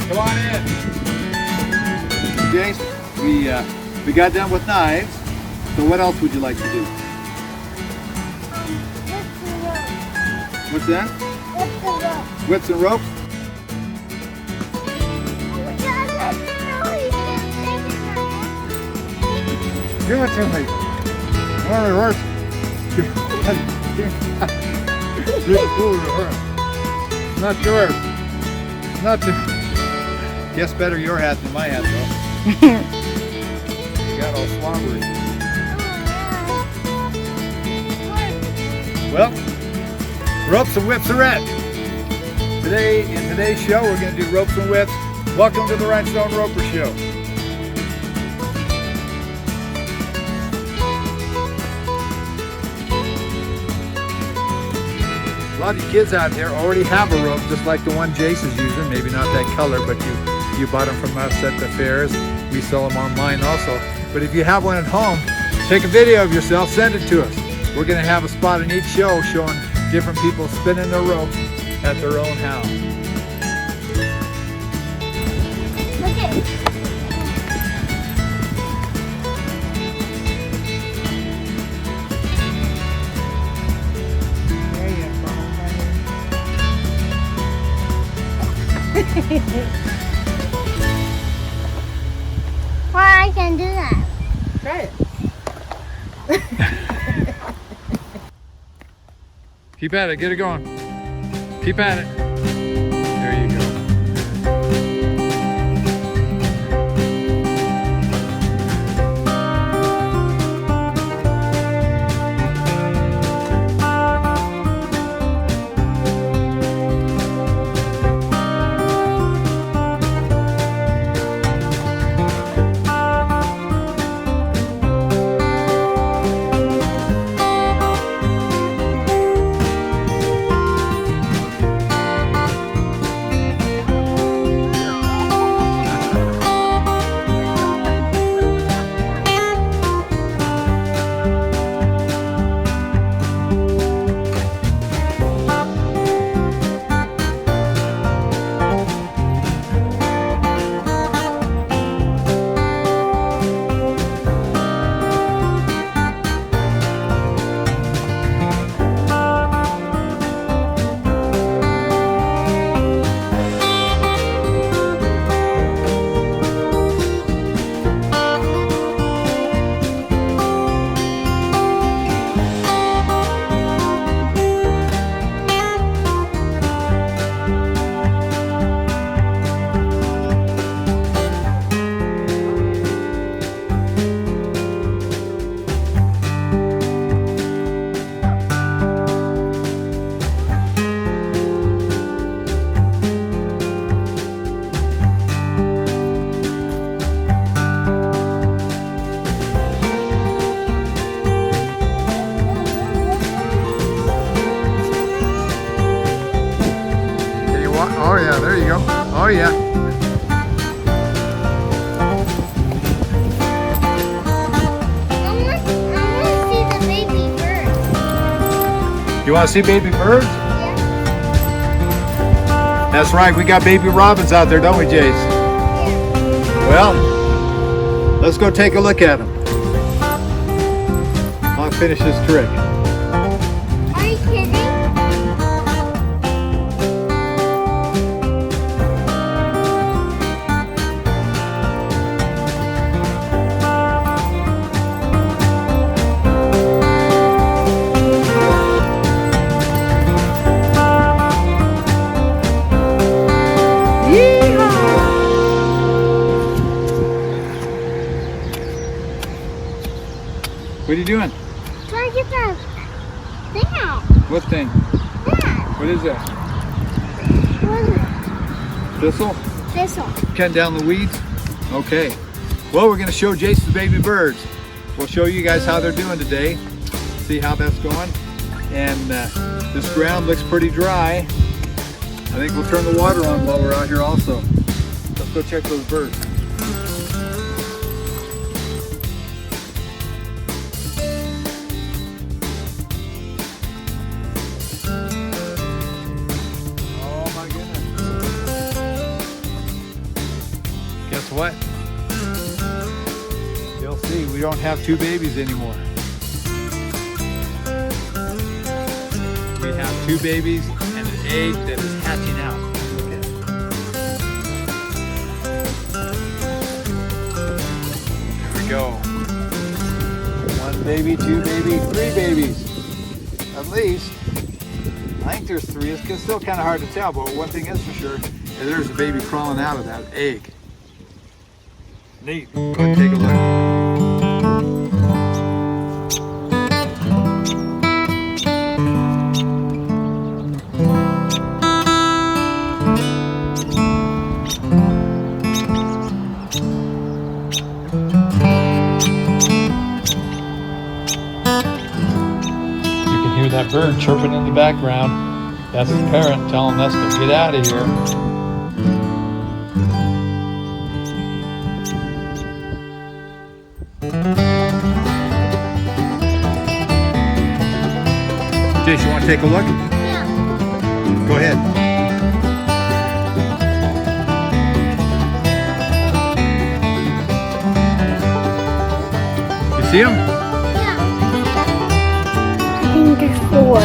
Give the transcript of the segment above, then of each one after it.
Come on in. Jace, we got done with knives. So what else would you like to do? What's that? Whips and ropes. Give it to me. One reverse. Not yours. Not yours. Guess better your hat than my hat, though. You got all slobbery. Well, ropes and whips are it. Today, in today's show, we're going to do ropes and whips. Welcome to the Rhinestone Roper Show. A lot of you kids out there already have a rope, just like the one Jace is using. Maybe not that color, but you bought them from us at the fairs. We sell them online also. But if you have one at home, take a video of yourself, send it to us. We're going to have a spot in each show showing different people spinning their rope at their own house. Look at well, I can do that. Try it. Keep at it, get it going. Keep at it. There you go. Oh yeah, there you go. Oh yeah. I want to see the baby bird. You want to see baby birds? Yeah. That's right, we got baby robins out there, don't we, Jace? Yeah. Well, let's go take a look at them. I'll finish this trick. Are you kidding? What are you doing? Try to get that thing out. What thing? That. What is that? What is it? Thistle? Thistle. Cutting down the weeds? Okay. Well, we're going to show Jace the baby birds. We'll show you guys how they're doing today. See how that's going. And this ground looks pretty dry. I think we'll turn the water on while we're out here also. Let's go check those birds. Oh my goodness. what? You'll see, we don't have two babies anymore. We have two babies and an egg that is hatching out. Here we go. One baby, two baby, three babies. At least. I think there's three. It's still kind of hard to tell, but one thing is for sure, is there's a baby crawling out of that egg. Neat. Go ahead and take a look. That bird chirping in the background. That's his parent telling us to get out of here. Jace, you want to take a look? Yeah. Go ahead. You see him? There's four.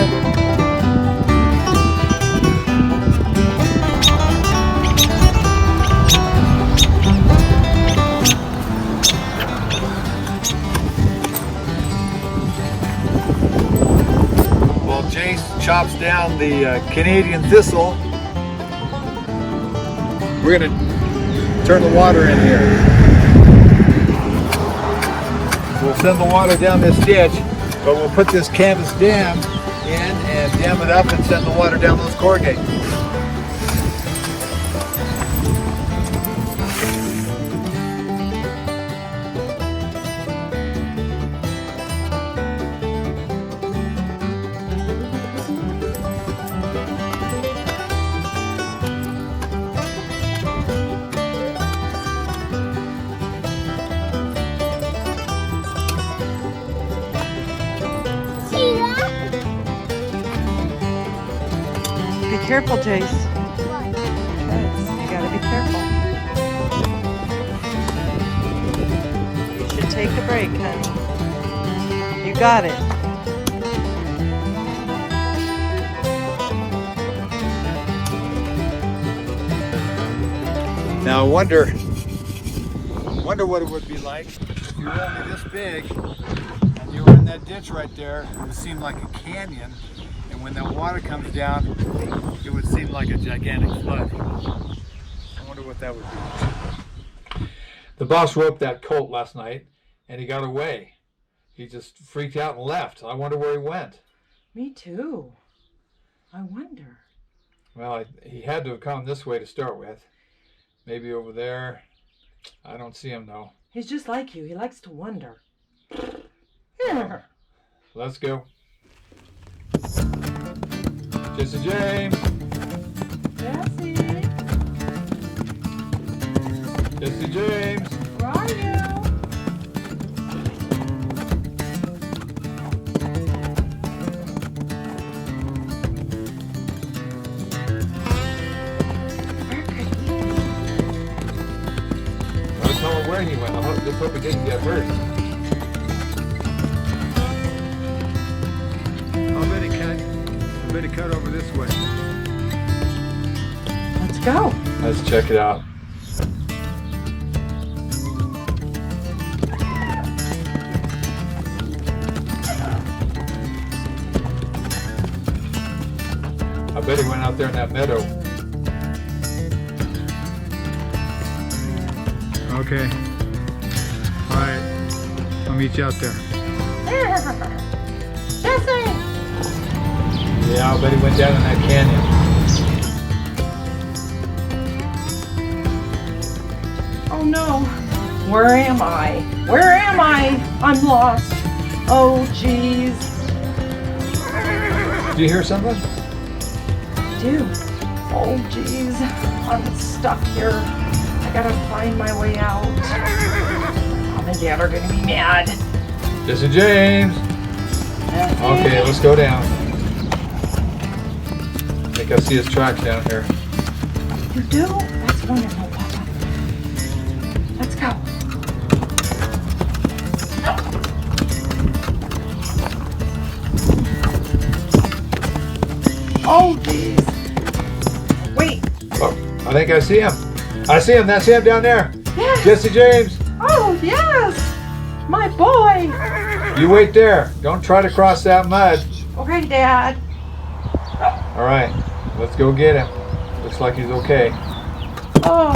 Well, Jace chops down the Canadian thistle. We're going to turn the water in here. We'll send the water down this ditch. But we'll put this canvas dam in and dam it up and send the water down those corrugates. Be careful, Jace. You gotta be careful. You should take a break, honey. You got it. Now I wonder what it would be like if you were only this big and you were in that ditch right there. It would seem like a canyon. And when that water comes down, it would seem like a gigantic flood. I wonder what that would be. The boss roped that colt last night, and he got away. He just freaked out and left. I wonder where he went. Me too. I wonder. Well, he had to have come this way to start with. Maybe over there. I don't see him, though. He's just like you. He likes to wonder. Here. Let's go. Jesse James. Jesse. Jesse James. Where are you? Don't tell him where he went. I just hope he didn't get hurt. I bet he cut over this way. Let's go. Let's check it out. I bet he went out there in that meadow. Okay. All right. I'll meet you out there. Jesse! Yeah, I bet he went down in that canyon. Oh no. Where am I? Where am I? I'm lost. Oh jeez. Do you hear something? I do. Oh jeez. I'm stuck here. I gotta find my way out. Mom and Dad are gonna be mad. Jesse James. Okay, let's go down. I think I see his tracks down here. You do? That's wonderful, Papa. Go. Oh, jeez. Wait. Oh, I think I see him. I see him. That's him down there. Yes. Jesse James. Oh, yes. My boy. You wait there. Don't try to cross that mud. Okay, Dad. All right. Let's go get him. Looks like he's okay. Oh.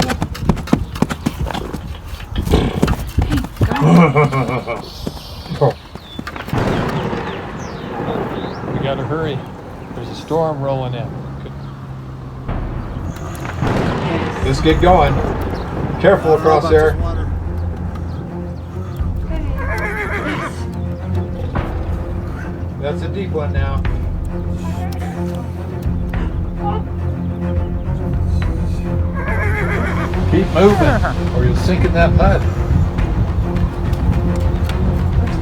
We gotta hurry. There's a storm rolling in. Let's get going. Careful across there. That's a deep one now. Keep moving, or you'll sink in that mud.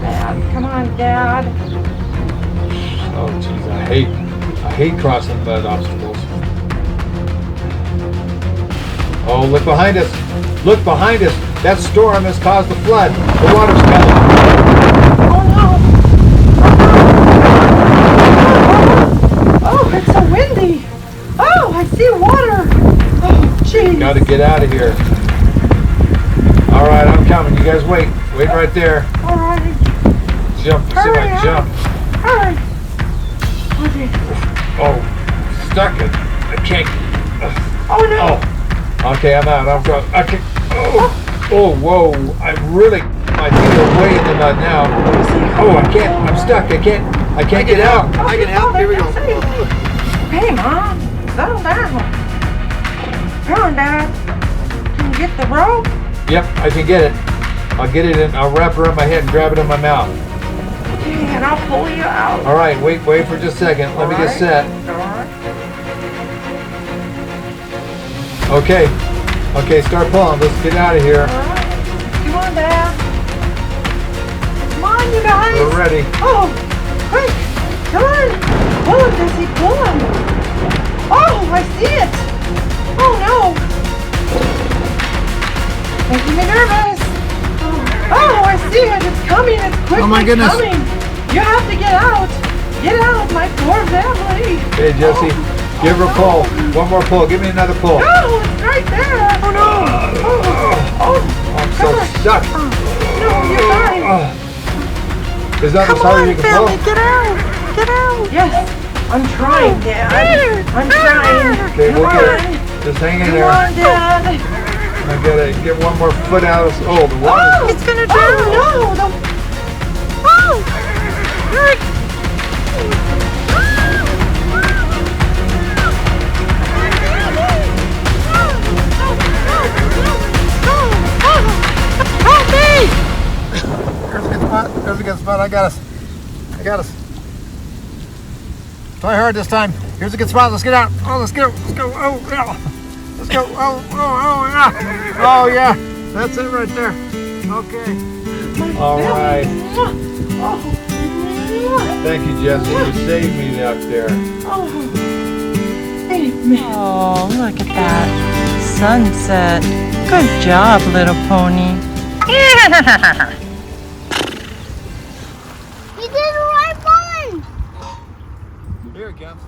Dad, come on, Dad. Oh, jeez, I hate crossing mud obstacles. Oh, look behind us! Look behind us! That storm has caused the flood. The water's coming. Oh no! Oh, it's so windy. Oh, I see water. Oh, jeez. Got to get out of here. All right, I'm coming. You guys wait. Wait right there. All right. Jump. See if I Hurry can up. jump. Hurry. Okay. Oh, stuck it. I can't. Oh no. Oh. Okay, I'm out. I'm going. Okay. Oh, whoa. My feet are way in the mud now. Oh, I can't. I'm stuck. I can't get out. I can help. Here we go. Hey, Mom. Settle down. Come on, Dad. Can you get the rope? Yep, I can get it. I'll get it and I'll wrap it around my head and grab it in my mouth. Okay, and I'll pull you out. All right, wait for just a second. Let me get set. All right. Okay, start pulling. Let's get out of here. All right. Come on, Dad. Come on, you guys. We're ready. Oh, quick. Come on. Pull him, Jesse. Pull him. Oh, I see it. Oh, no. Making me nervous. Oh, I see it. It's coming. It's quickly Oh, my goodness. coming. You have to get out. Get out, my poor family. Hey, Jesse, give her a pull. One more pull. Give me another pull. No, it's right there. Oh, no. I'm so stuck. No, you're fine. Is that as hard as you can pull? Get out. Get out. Yes. I'm trying, Dad. I'm trying. Okay, we'll get it. Just hang in Come there. on, Dad. I gotta get one more foot out of this. Oh, the water. Oh, it's gonna drown. Oh, no. Help me! There's a good spot. I got us. Try hard this time. Here's a good spot. Let's get out. Oh, let's go. Oh, yeah. Let's go. Oh, yeah. Oh, yeah. That's it right there. Okay. All right. Oh. Thank you, Jesse. You saved me out there. Oh. Thank me. Oh, look at that sunset. Good job, little pony. You did the right one. Here it comes.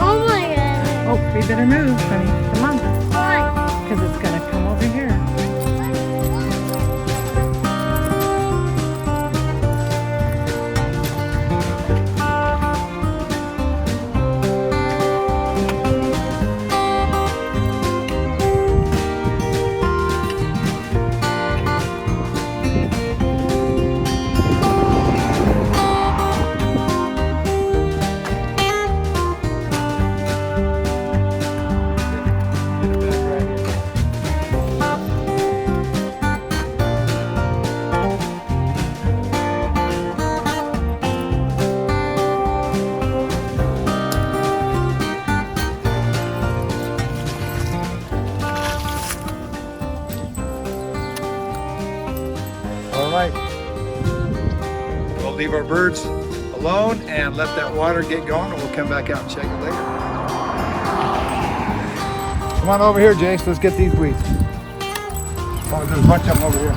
Oh my god. Oh, we better move, honey. Come on. Why? Because it's going to come over here. All right. We'll leave our birds alone and let that water get going, and we'll come back out and check it later. Come on over here, Jace. Let's get these weeds. Oh, there's a bunch of them over here.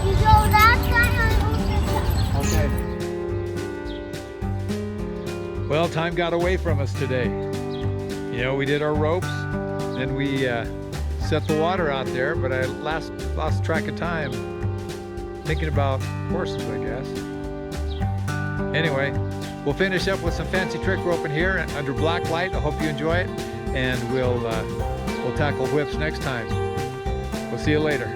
You go that side or this side? Okay. Well, time got away from us today. You know, we did our ropes, then we set the water out there, but I lost track of time thinking about horses, I guess. Anyway, we'll finish up with some fancy trick roping here under black light. I hope you enjoy it, and we'll tackle whips next time. We'll see you later.